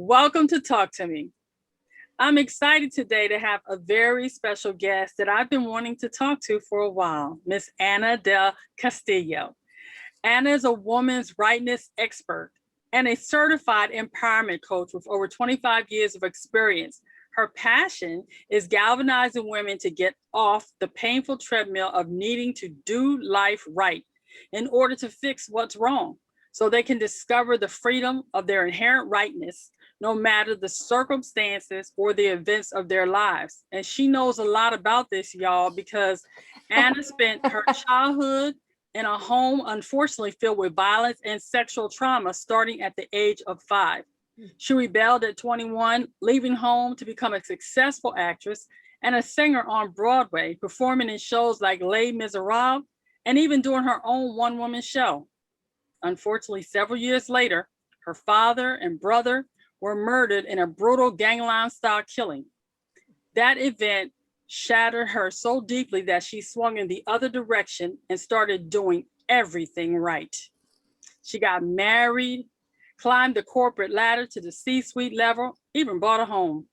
Welcome to Talk to Me. I'm excited today to have a very special guest that I've been wanting to talk to for a while, Miss Anna del Castillo. Anna is a woman's rightness expert and a certified empowerment coach with over 25 years of experience. Her passion is galvanizing women to get off the painful treadmill of needing to do life right in order to fix what's wrong so they can discover the freedom of their inherent rightness no matter the circumstances or the events of their lives. And she knows a lot about this, y'all, because Anna spent her childhood in a home unfortunately filled with violence and sexual trauma starting at the age of 5. She rebelled at 21, leaving home to become a successful actress and a singer on Broadway, performing in shows like Les Miserables and even doing her own one-woman show. Unfortunately, several years later, her father and brother were murdered in a brutal gangland style killing. That event shattered her so deeply that she swung in the other direction and started doing everything right. She got married, climbed the corporate ladder to the C-suite level, even bought a home.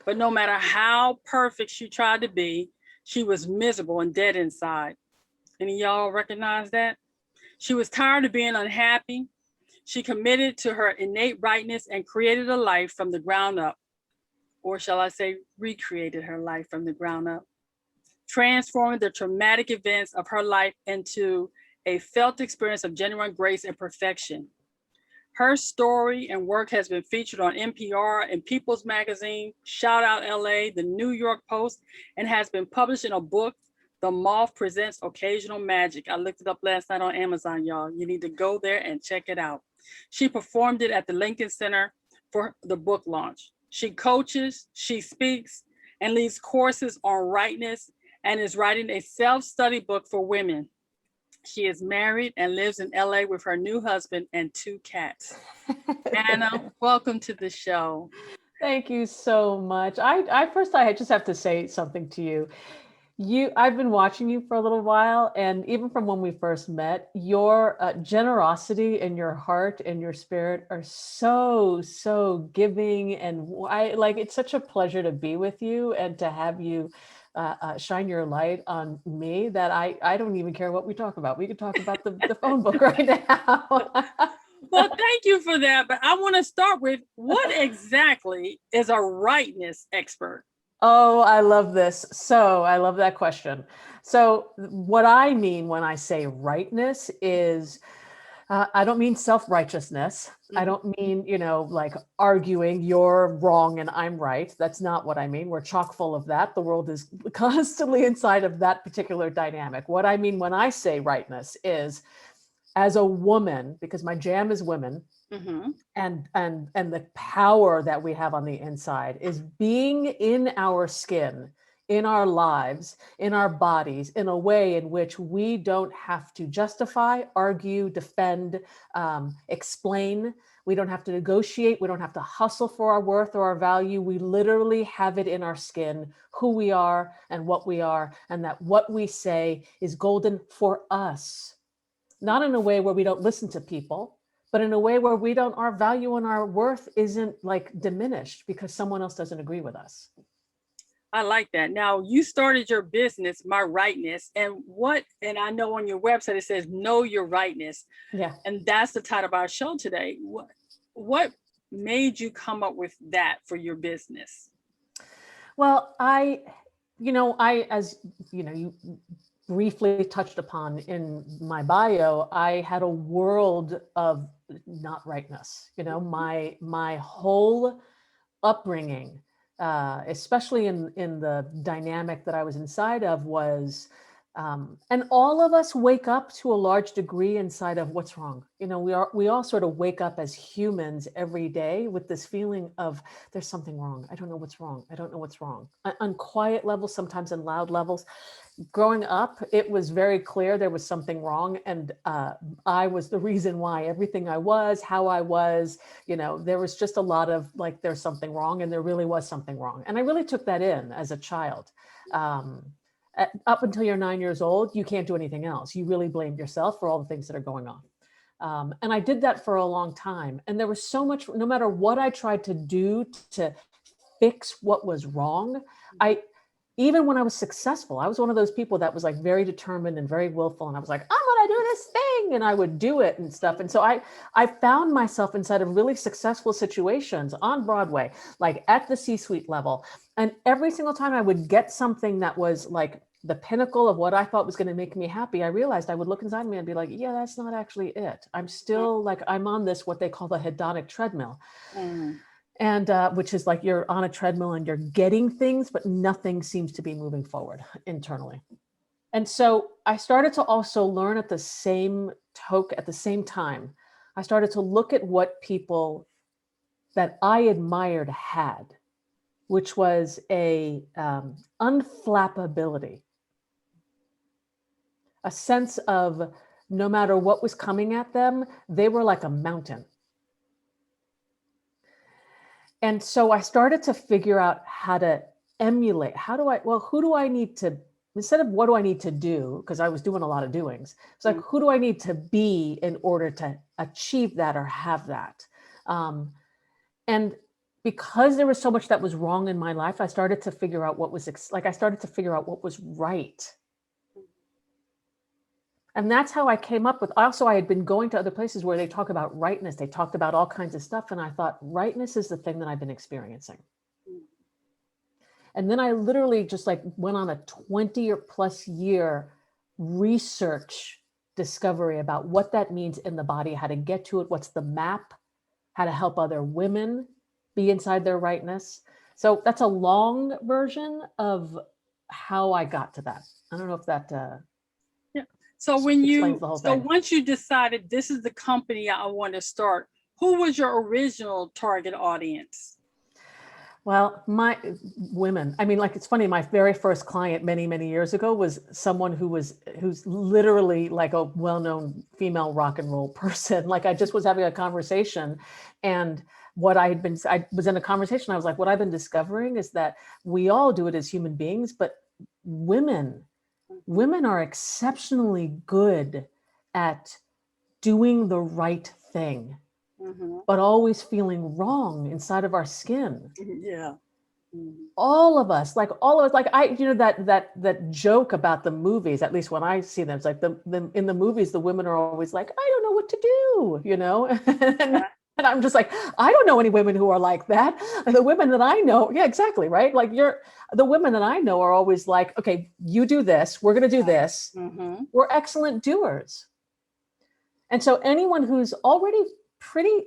But no matter how perfect she tried to be, she was miserable and dead inside. Any of y'all recognize that? She was tired of being unhappy. She committed to her innate rightness and created a life from the ground up, or shall I say, recreated her life from the ground up, transforming the traumatic events of her life into a felt experience of genuine grace and perfection. Her story and work has been featured on NPR and People's Magazine, Shout Out LA, the New York Post, and has been published in a book, The Moth Presents Occasional Magic. I looked it up last night on Amazon, y'all. You need to go there and check it out. She performed it at the Lincoln Center for the book launch. She coaches, she speaks, and leads courses on rightness and is writing a self-study book for women. She is married and lives in LA with her new husband and 2 cats. Anna, welcome to the show. Thank you so much. I just have to say something to you. I've been watching you for a little while, and even from when we first met, your generosity and your heart and your spirit are so giving, and it's such a pleasure to be with you and to have you shine your light on me that I don't even care what we talk about. We could talk about the phone book right now. Well, thank you for that. But I want to start with what exactly is a rightness expert? Oh, I love this. So I love that question. So what I mean when I say rightness is, I don't mean self-righteousness. I don't mean, like arguing you're wrong and I'm right. That's not what I mean. We're chock full of that. The world is constantly inside of that particular dynamic. What I mean when I say rightness is, as a woman, because my jam is women, and the power that we have on the inside is being in our skin, in our lives, in our bodies, in a way in which we don't have to justify, argue, defend, explain. We don't have to negotiate. We don't have to hustle for our worth or our value. We literally have it in our skin, who we are and what we are, and that what we say is golden for us. Not in a way where we don't listen to people, but in a way where our value and our worth isn't like diminished because someone else doesn't agree with us. I like that. Now, you started your business, My Rightness, and I know on your website it says Know Your Rightness. Yeah. And that's the title of our show today. What made you come up with that for your business? Well, as you briefly touched upon in my bio, I had a world of not rightness. My whole upbringing, especially in the dynamic that I was inside of, was, and all of us wake up to a large degree inside of what's wrong. We all sort of wake up as humans every day with this feeling of there's something wrong. I don't know what's wrong. I don't know what's wrong. On quiet levels, sometimes in loud levels. Growing up, it was very clear there was something wrong, and I was the reason why. Everything I was, how I was, there was just a lot of like, there's something wrong, and there really was something wrong. And I really took that in as a child. Up until you're 9 years old, you can't do anything else. You really blame yourself for all the things that are going on. And I did that for a long time. And there was so much, no matter what I tried to do to fix what was wrong, even when I was successful, I was one of those people that was like very determined and very willful. And I was like, I'm going to do this thing. And I would do it and stuff. And so I found myself inside of really successful situations on Broadway, like at the C-suite level. And every single time I would get something that was like the pinnacle of what I thought was going to make me happy, I realized I would look inside me and be like, yeah, that's not actually it. I'm still like, I'm on this, what they call the hedonic treadmill. And which is like you're on a treadmill and you're getting things, but nothing seems to be moving forward internally. And so I started to also learn at the same time, I started to look at what people that I admired had, which was a unflappability, a sense of no matter what was coming at them, they were like a mountain. And so I started to figure out how to emulate. Who do I need to, instead of what do I need to do, because I was doing a lot of doings, it's like, who do I need to be in order to achieve that or have that? And because there was so much that was wrong in my life, I started to figure out what was, I started to figure out what was right. And that's how I came up with, also, I had been going to other places where they talk about rightness. They talked about all kinds of stuff. And I thought, rightness is the thing that I've been experiencing. And then I literally just like went on a 20 or plus year research discovery about what that means in the body, how to get to it, what's the map, how to help other women be inside their rightness. So that's a long version of how I got to that. I don't know if that, So once you decided this is the company I want to start, who was your original target audience? Well, my women, I mean, like, it's funny, my very first client many, many years ago was someone who's literally like a well-known female rock and roll person. Like, I just was having a conversation, and I was in a conversation, I was like, what I've been discovering is that we all do it as human beings, but women are exceptionally good at doing the right thing, but always feeling wrong inside of our skin. Yeah. All of us, like that joke about the movies, at least when I see them, it's like in the movies, the women are always like, I don't know what to do, and I'm just like, I don't know any women who are like that. And the women that I know, yeah, exactly, right? Like the women that I know are always like, okay, you do this, we're going to do this. We're excellent doers. And so anyone who's already pretty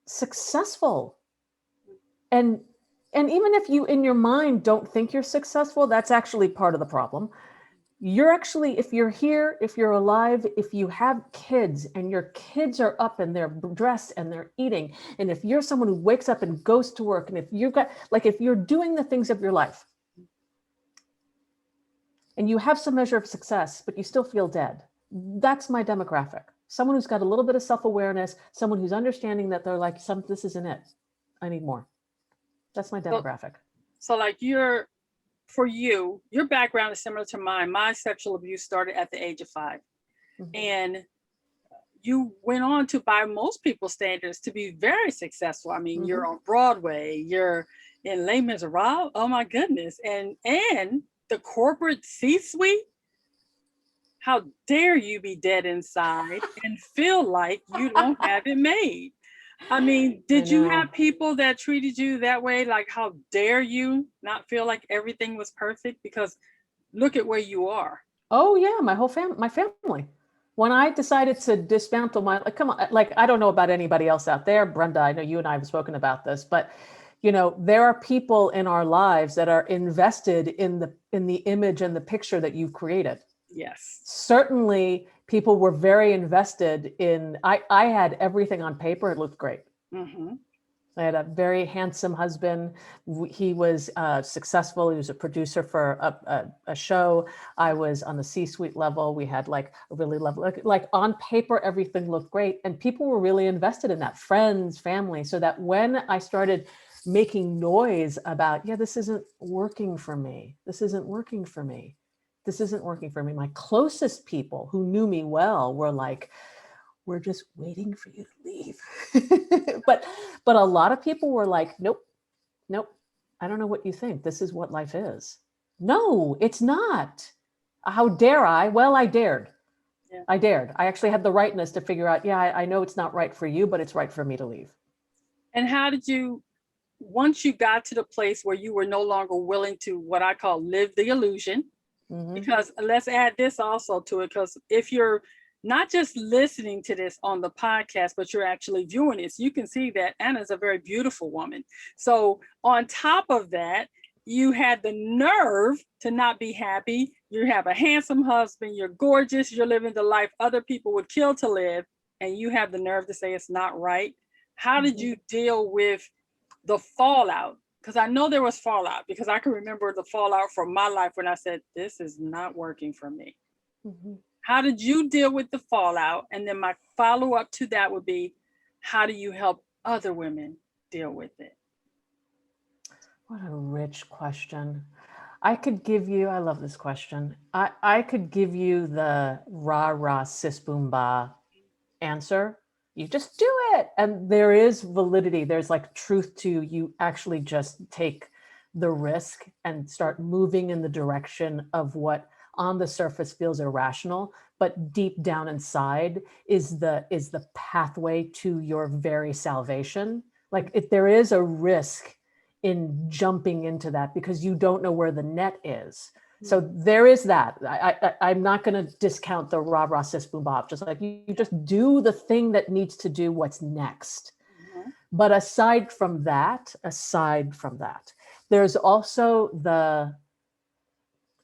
successful, and even if you in your mind don't think you're successful, that's actually part of the problem. You're actually, if you're here, if you're alive, if you have kids and your kids are up and they're dressed and they're eating, and if you're someone who wakes up and goes to work, and if you're doing the things of your life and you have some measure of success, but you still feel dead, that's my demographic. Someone who's got a little bit of self-awareness, someone who's understanding that they're like, this isn't it. I need more. That's my demographic. So like for you, your background is similar to mine. My sexual abuse started at the age of 5. And you went on to, by most people's standards, to be very successful. I mean, you're on Broadway, you're in Les Miserables. Oh my goodness. And the corporate C-suite. How dare you be dead inside and feel like you don't have it made? I mean, did you have people that treated you that way? Like, how dare you not feel like everything was perfect? Because look at where you are. Oh yeah, my family. When I decided to dismantle I don't know about anybody else out there, Brenda, I know you and I have spoken about this, but there are people in our lives that are invested in the image and the picture that you've created. Yes. Certainly people were very invested in, I had everything on paper. It looked great. I had a very handsome husband. He was successful. He was a producer for a show. I was on the C-suite level. We had like a really level, like on paper, everything looked great. And people were really invested in that, friends, family. So that when I started making noise about, this isn't working for me. This isn't working for me. This isn't working for me. My closest people who knew me well were like, we're just waiting for you to leave. but a lot of people were like, nope, nope, I don't know what you think. This is what life is. No, it's not. How dare I? Well, I dared. Yeah. I dared. I actually had the rightness to figure out, yeah, I know it's not right for you, but it's right for me to leave. And how did you, once you got to the place where you were no longer willing to, what I call, live the illusion, because let's add this also to it, because if you're not just listening to this on the podcast, but you're actually viewing this, you can see that Anna's a very beautiful woman. So on top of that, you had the nerve to not be happy. You have a handsome husband, you're gorgeous, you're living the life other people would kill to live, and you have the nerve to say it's not right. How did you deal with the fallout? Because I know there was fallout, because I can remember the fallout from my life when I said, this is not working for me. How did you deal with the fallout? And then my follow-up to that would be, how do you help other women deal with it? What a rich question. I could give you, I love this question. I could give you the rah-rah sis boom bah answer. You just do it. And there is validity. There's like truth to you actually just take the risk and start moving in the direction of what on the surface feels irrational, but deep down inside is the pathway to your very salvation. Like if there is a risk in jumping into that because you don't know where the net is. So there is that. I'm not going to discount the rah rah sis boom bop. Just like you just do the thing that needs to do what's next. But aside from that, there's also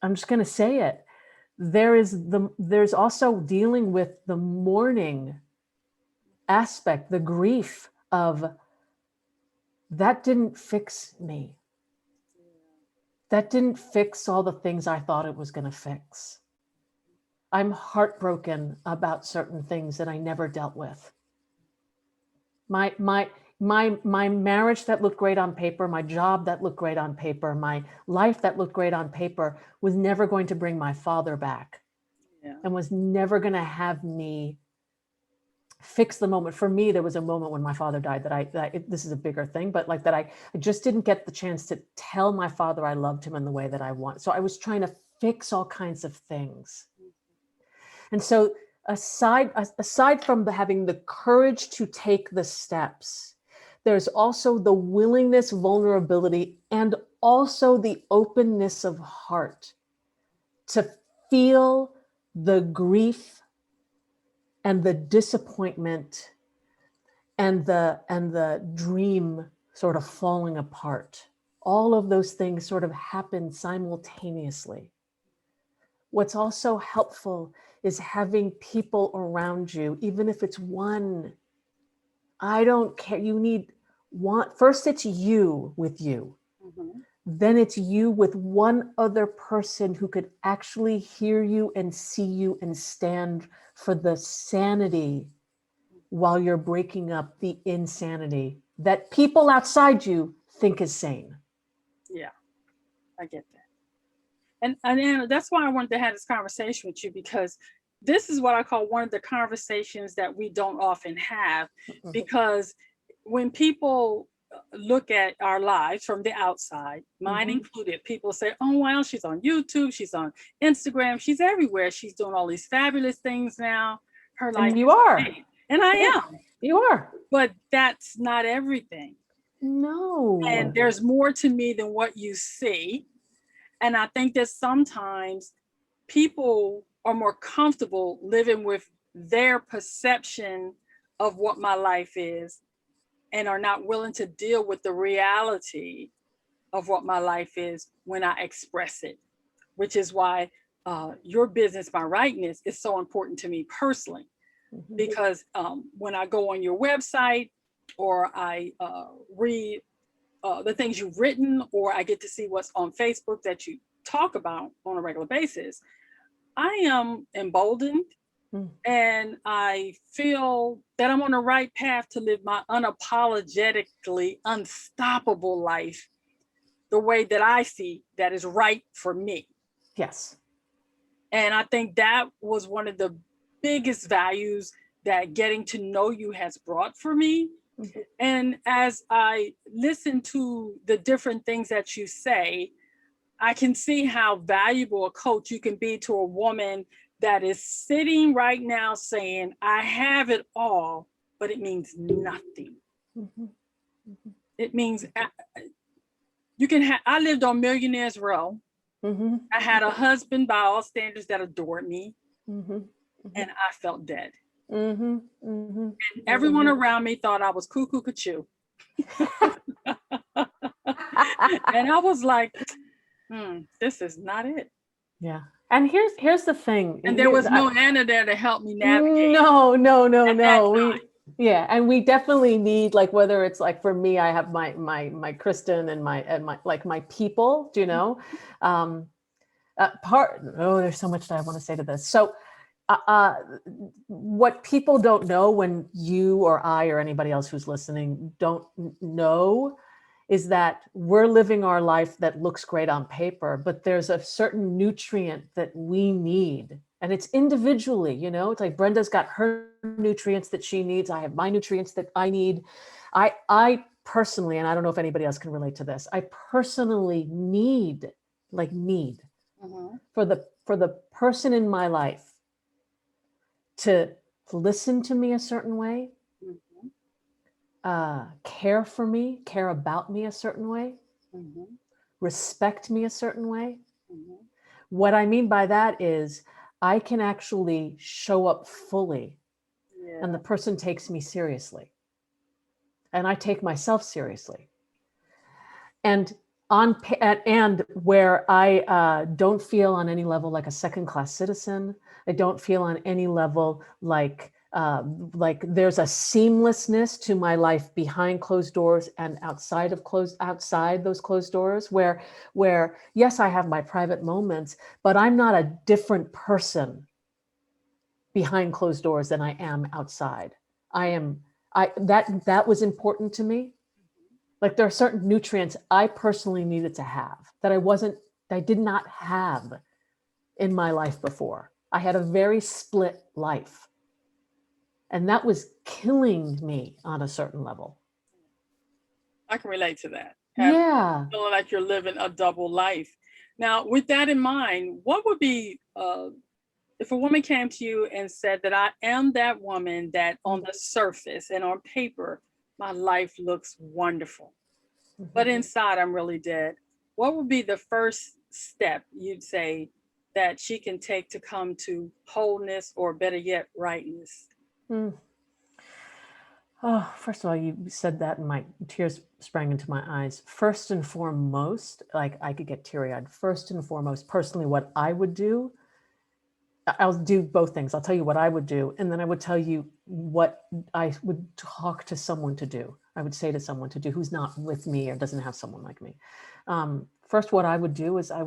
I'm just going to say it. There's also dealing with the mourning aspect, the grief of that didn't fix me. That didn't fix all the things I thought it was going to fix. I'm heartbroken about certain things that I never dealt with. My marriage that looked great on paper, my job that looked great on paper, my life that looked great on paper was never going to bring my father back, and was never going to have me fix the moment. For me, there was a moment when my father died this is a bigger thing, but like that I just didn't get the chance to tell my father I loved him in the way that I want. So I was trying to fix all kinds of things. And so aside from having the courage to take the steps, there's also the willingness, vulnerability, and also the openness of heart to feel the grief and the disappointment and the dream sort of falling apart. All of those things sort of happen simultaneously. What's also helpful is having people around you, even if it's one. I don't care. You need one. First, it's you with you. Then it's you with one other person who could actually hear you and see you and stand for the sanity while you're breaking up the insanity that people outside you think is sane. Yeah, I get that. And that's why I wanted to have this conversation with you, because this is what I call one of the conversations that we don't often have, because when people look at our lives from the outside, mine included, people say, oh, well, she's on YouTube, she's on Instagram, she's everywhere, she's doing all these fabulous things now. Her life and you are. Great. And I am. You are. But that's not everything. No. And there's more to me than what you see. And I think that sometimes people are more comfortable living with their perception of what my life is, and are not willing to deal with the reality of what my life is when I express it, which is why your business, My Rightness, is so important to me personally. Because when I go on your website, or I read the things you've written, or I get to see what's on Facebook that you talk about on a regular basis, I am emboldened, and I feel that I'm on the right path to live my unapologetically unstoppable life the way that I see that is right for me. Yes. And I think that was one of the biggest values that getting to know you has brought for me. Mhm. And as I listen to the different things that you say, I can see how valuable a coach you can be to a woman that is sitting right now saying, I have it all, but it means nothing. Mhm. Mhm. It means you can have, I lived on Millionaire's Row. Mhm. I had a husband by all standards that adored me, Mhm. and I felt dead. Mhm. Mhm. Everyone around me thought I was cuckoo cuckoo. And I was like, this is not it. Yeah. And here's the thing. And there was no Anna there to help me navigate No, no, no, at that no. time. Yeah, and we definitely need, like, whether it's like, for me, I have my Kristen and my like my people, you know. Um there's so much that I want to say to this. So uh, uh, what people don't know, when you or I or anybody else who's listening don't know, is that we're living our life that looks great on paper, but there's a certain nutrient that we need. And it's individually, you know, it's like Brenda's got her nutrients that she needs. I have my nutrients that I need. I personally, and I don't know if anybody else can relate to this, I personally need, Mhm, for the person in my life to listen to me a certain way, mhm, care for me, care about me a certain way, mhm, respect me a certain way. mhm. What I mean by that is I can actually show up fully, and Yeah. the person takes me seriously, and I take myself seriously. And and where I don't feel on any level like a second class citizen, I don't feel on any level like there's a seamlessness to my life behind closed doors and outside those closed doors, where yes, I have my private moments, but I'm not a different person behind closed doors than I am outside. I am I that was important to me. Like, there are certain nutrients I personally needed to have that I did not have in my life before. I had a very split life, and that was killing me on a certain level. I can relate to that. Yeah. Feeling like you're living a double life. Now, with that in mind, what would be if a woman came to you and said that I am that woman that on the surface and on paper, my life looks wonderful, but Mhm. inside I'm really dead? What would be the first step you'd say that she can take to come to wholeness, or better yet, rightness? Mm. Oh, first of all, you said that and my tears sprang into my eyes. First and foremost, like, I could get teary eyed. First and foremost, personally, what I would do, I'll do both things. I'll tell you what I would do, and then I would tell you what I would talk to someone to do. I would say to someone to do who's not with me or doesn't have someone like me. First, what I would do is I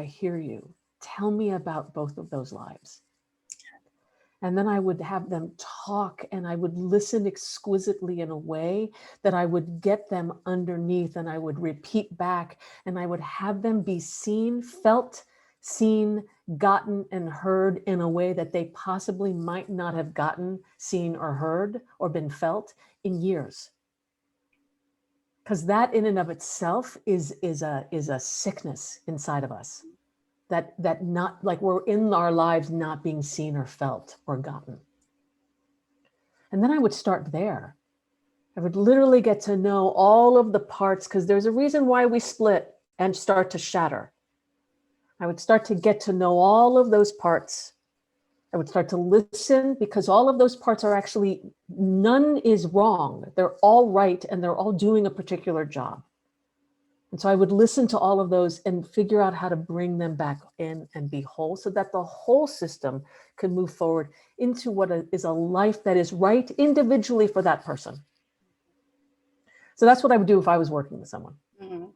hear you. Tell me about both of those lives. And then I would have them talk, and I would listen exquisitely in a way that I would get them underneath, and I would repeat back, and I would have them be seen, felt, seen, gotten, and heard in a way that they possibly might not have gotten, seen, or heard, or been felt in years. Because that in and of itself is a sickness inside of us. That not, like, we're in our lives not being seen or felt or gotten. And then I would start there. I would literally get to know all of the parts, because there's a reason why we split and start to shatter. I would start to get to know all of those parts. I would start to listen, because all of those parts are actually, none is wrong. They're all right, and they're all doing a particular job. And so I would listen to all of those and figure out how to bring them back in and be whole, so that the whole system can move forward into what is a life that is right individually for that person. So that's what I would do if I was working with someone. Mhm.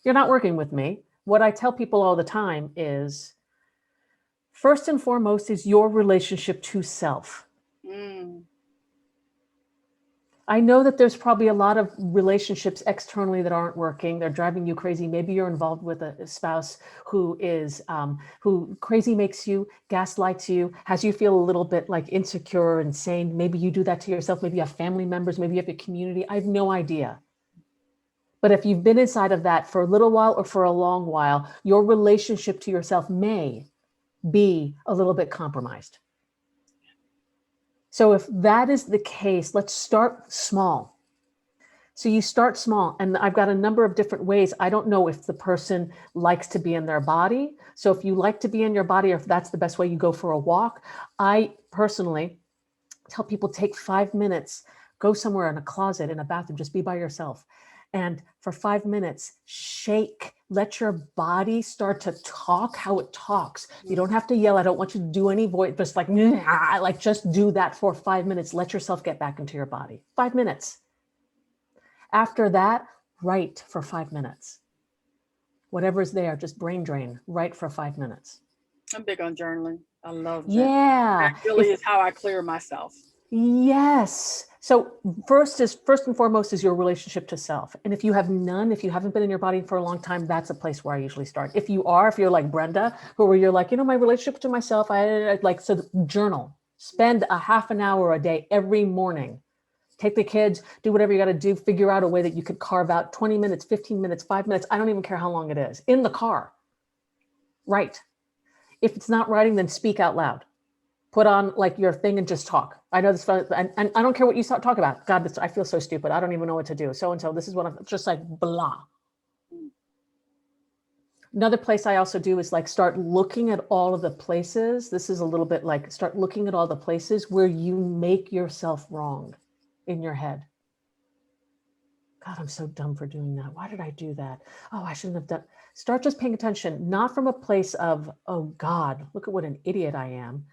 You're not working with me. What I tell people all the time is, first and foremost is your relationship to self. Mm. I know that there's probably a lot of relationships externally that aren't working. They're driving you crazy. Maybe you're involved with a spouse who is, who crazy makes you, gaslights you, has you feel a little bit like insecure and insane. Maybe you do that to yourself. Maybe you have family members. Maybe you have your community. I have no idea. But if you've been inside of that for a little while or for a long while, your relationship to yourself may be a little bit compromised. So if that is the case, let's start small. So you start small, and I've got a number of different ways. I don't know if the person likes to be in their body. So if you like to be in your body, or if that's the best way, you go for a walk. I personally tell people, take 5 minutes, go somewhere in a closet, in a bathroom, just be by yourself. And for 5 minutes, shake, let your body start to talk how it talks. You don't have to yell. I don't want you to do any voice, just like just do that for 5 minutes. Let yourself get back into your body. 5 minutes. After that, write for 5 minutes. Whatever's there, just brain drain, write for 5 minutes. I'm big on journaling. I love journaling. Yeah. That really is how I clear myself. Yes. So first and foremost is your relationship to self. And if you have none, if you haven't been in your body for a long time, that's a place where I usually start. If you're like Brenda, where you're like, my relationship to myself, so journal, spend a half an hour a day every morning. Take the kids, do whatever you got to do, figure out a way that you could carve out 20 minutes, 15 minutes, 5 minutes. I don't even care how long it is. In the car. Write. If it's not writing, then speak out loud. Put on like your thing and just talk. I know this, and I don't care what you talk about. God, I feel so stupid. I don't even know what to do. So-and-so, this is what I'm just like, blah. Another place I also do is like start looking at all of the places. This is a little bit like start looking at all the places where you make yourself wrong in your head. God, I'm so dumb for doing that. Why did I do that? Oh, I shouldn't have done. Start just paying attention, not from a place of, oh God, look at what an idiot I am.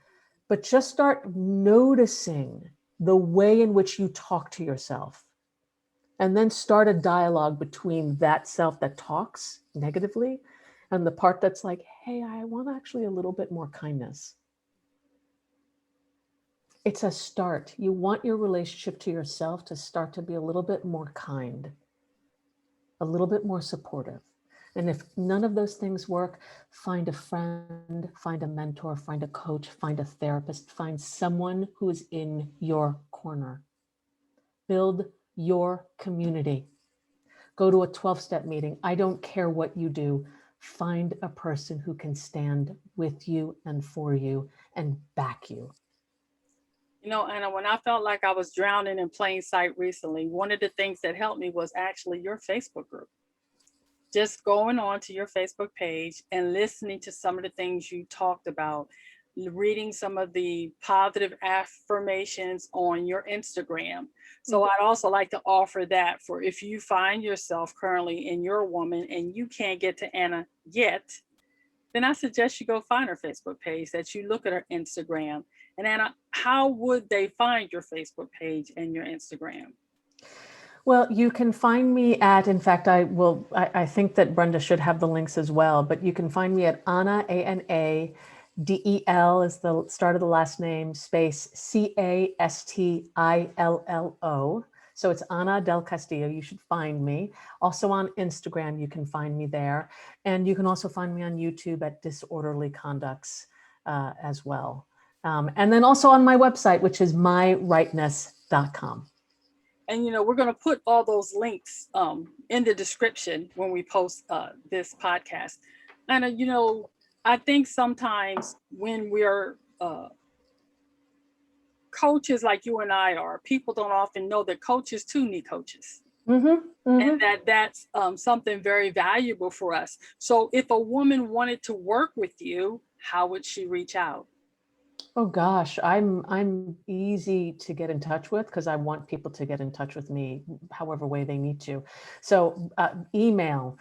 But just start noticing the way in which you talk to yourself. And then start a dialogue between that self that talks negatively and the part that's like, hey, I want actually a little bit more kindness. It's a start. You want your relationship to yourself to start to be a little bit more kind, a little bit more supportive. And if none of those things work, find a friend, find a mentor, find a coach, find a therapist, find someone who is in your corner. Build your community. Go to a 12-step meeting. I don't care what you do. Find a person who can stand with you and for you and back you. Anna, when I felt like I was drowning in plain sight recently, one of the things that helped me was actually your Facebook group. Just going on to your Facebook page and listening to some of the things you talked about, reading some of the positive affirmations on your Instagram. So I'd also like to offer that for if you find yourself currently in your woman and you can't get to Anna yet, then I suggest you go find her Facebook page, that you look at her Instagram. And Anna, how would they find your Facebook page and your Instagram? Well, you can find me at, in fact, I think that Brenda should have the links as well, but you can find me at Anna, ANADEL is the start of the last name, space CASTILLO. So it's Ana del Castillo. You should find me. Also on Instagram, you can find me there. And you can also find me on YouTube at Disorderly Conducts as well. And then also on my website, which is myrightness.com. And, we're going to put all those links in the description when we post this podcast. And, I think sometimes when we're coaches like you and I are, people don't often know that coaches too need coaches. And that's something very valuable for us. So if a woman wanted to work with you, how would she reach out? Oh gosh, I'm easy to get in touch with because I want people to get in touch with me however way they need to. So email,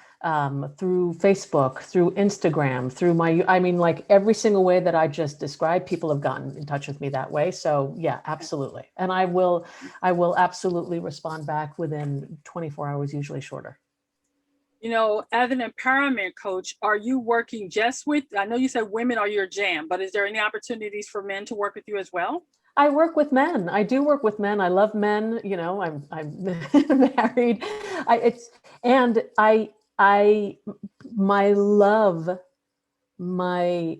through Facebook, through Instagram, through like every single way that I just described, people have gotten in touch with me that way. So yeah, absolutely. And I will absolutely respond back within 24 hours, usually shorter. As an empowerment coach, are you working just with, I know you said women are your jam, but is there any opportunities for men to work with you as well? I work with men. I do work with men. I love men. You know, I'm married. I my love, the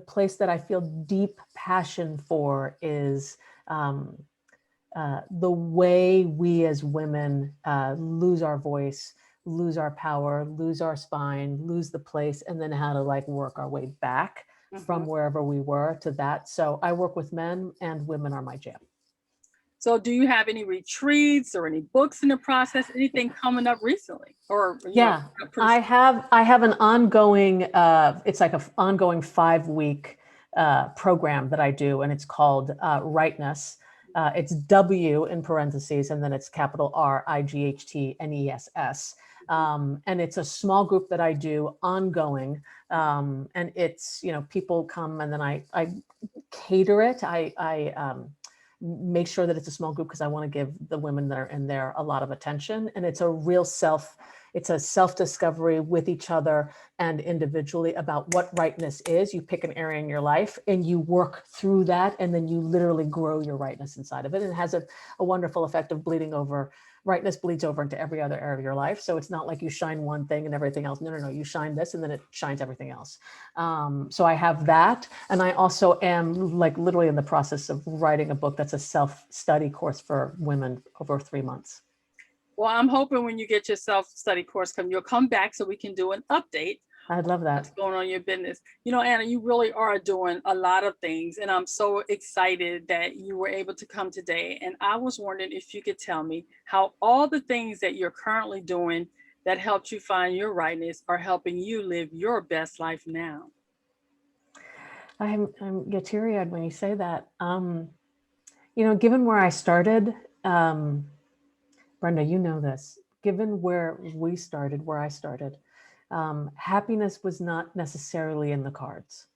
place that I feel deep passion for is um, the way we as women lose our voice, lose our power, lose our spine, lose the place, and then how to like work our way back from wherever we were to that. So I work with men, and women are my jam. So do you have any retreats or any books in the process, anything coming up recently or, Yeah, pretty soon? I have an ongoing, it's like an ongoing 5 week program that I do, and it's called Rightness. It's W in parentheses, and then it's capital RIGHTNESS. And it's a small group that I do ongoing. And it's, you know, people come and then I cater it. I make sure that it's a small group because I want to give the women that are in there a lot of attention. And it's a real it's a self-discovery with each other and individually about what rightness is. You pick an area in your life and you work through that, and then you literally grow your rightness inside of it. And it has a wonderful effect of bleeding over. Rightness bleeds over into every other area of your life. So it's not like you shine one thing and everything else. No. You shine this and then it shines everything else. So I have that. And I also am like literally in the process of writing a book that's a self-study course for women over 3 months. Well, I'm hoping when you get your self-study course you'll come back so we can do an update. I'd love that. What's going on in your business. You know, Anna, you really are doing a lot of things, and I'm so excited that you were able to come today. And I was wondering if you could tell me how all the things that you're currently doing that helped you find your rightness are helping you live your best life now. I get teary-eyed when you say that. You know, given where I started, Brenda, you know this, given where I started, happiness was not necessarily in the cards.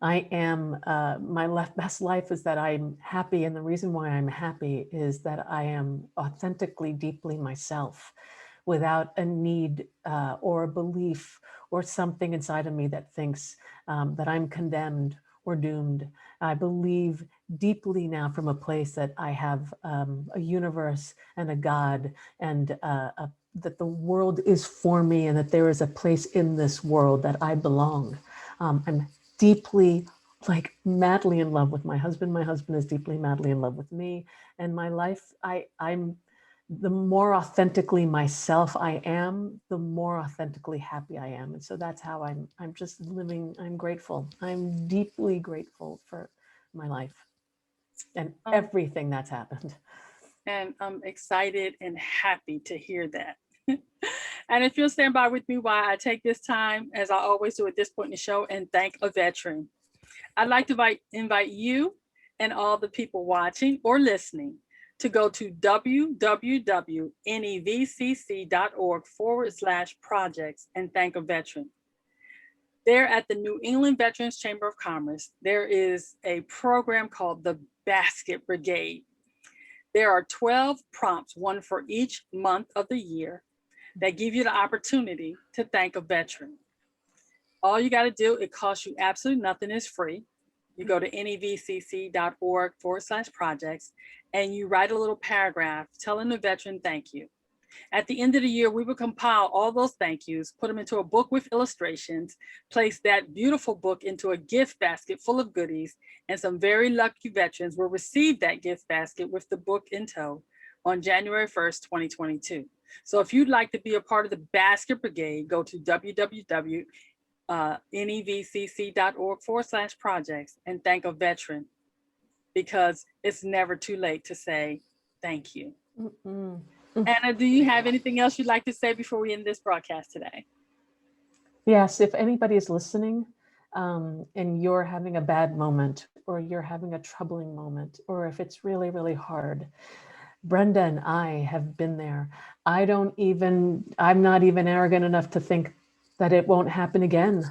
I am, my best life is that I'm happy. And the reason why I'm happy is that I am authentically, deeply myself without a need or a belief or something inside of me that thinks that I'm condemned or doomed. I believe deeply now from a place that I have a universe and a God, and that the world is for me, and that there is a place in this world that I belong. I'm deeply, like madly in love with my husband. My husband is deeply, madly in love with me. And my life, I'm the more authentically myself I am, the more authentically happy I am. And so that's how I'm just living. I'm grateful. I'm deeply grateful for my life and everything that's happened. And I'm excited and happy to hear that. And if you'll stand by with me while I take this time, as I always do at this point in the show, and thank a veteran. I'd like to invite you and all the people watching or listening to go to www.nevcc.org/projects and thank a veteran. There at the New England Veterans Chamber of Commerce, there is a program called the Basket Brigade. There are 12 prompts, one for each month of the year, that give you the opportunity to thank a veteran. All you got to do, it costs you absolutely nothing, it's free. You go to nevcc.org/projects and you write a little paragraph telling the veteran thank you. At the end of the year, we will compile all those thank yous, put them into a book with illustrations, place that beautiful book into a gift basket full of goodies, and some very lucky veterans will receive that gift basket with the book in tow on January 1st, 2022. So if you'd like to be a part of the Basket Brigade, go to www.nevcc.org/projects and thank a veteran, because it's never too late to say thank you. Anna, do you have anything else you'd like to say before we end this broadcast today? Yes, if anybody is listening and you're having a bad moment, or you're having a troubling moment, or if it's really, really hard, Brenda and I have been there. I'm not even arrogant enough to think that it won't happen again.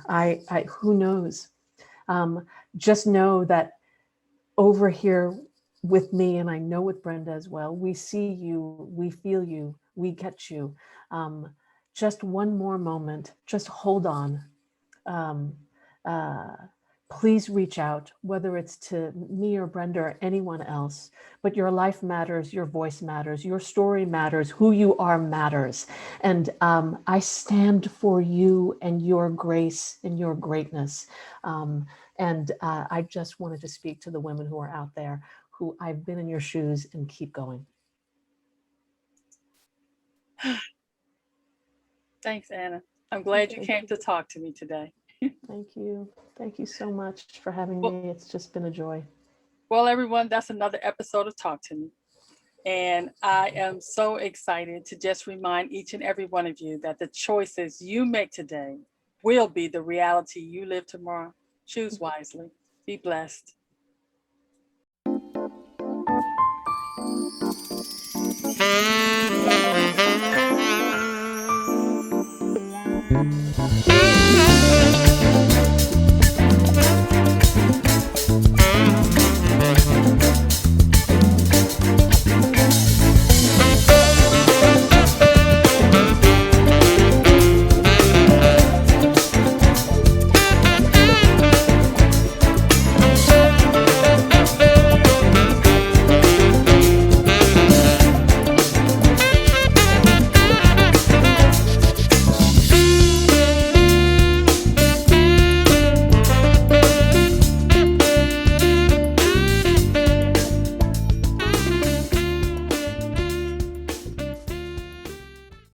Who knows? Just know that over here with me, and I know with Brenda as well, we see you, we feel you, we get you. Just one more moment, just hold on. please reach out, whether it's to me or Brenda or anyone else. But your life matters, your voice matters, your story matters, who you are matters. And I stand for you and your grace and your greatness. And I just wanted to speak to the women who are out there who I've been in your shoes and keep going. Thanks, Anna. I'm glad you came to talk to me today. Thank you. Thank you so much for having Well, me. It's just been a joy. well, everyone, that's another episode of Talk to Me. And I am so excited to just remind each and every one of you that the choices you make today will be the reality you live tomorrow. Choose wisely. Be blessed.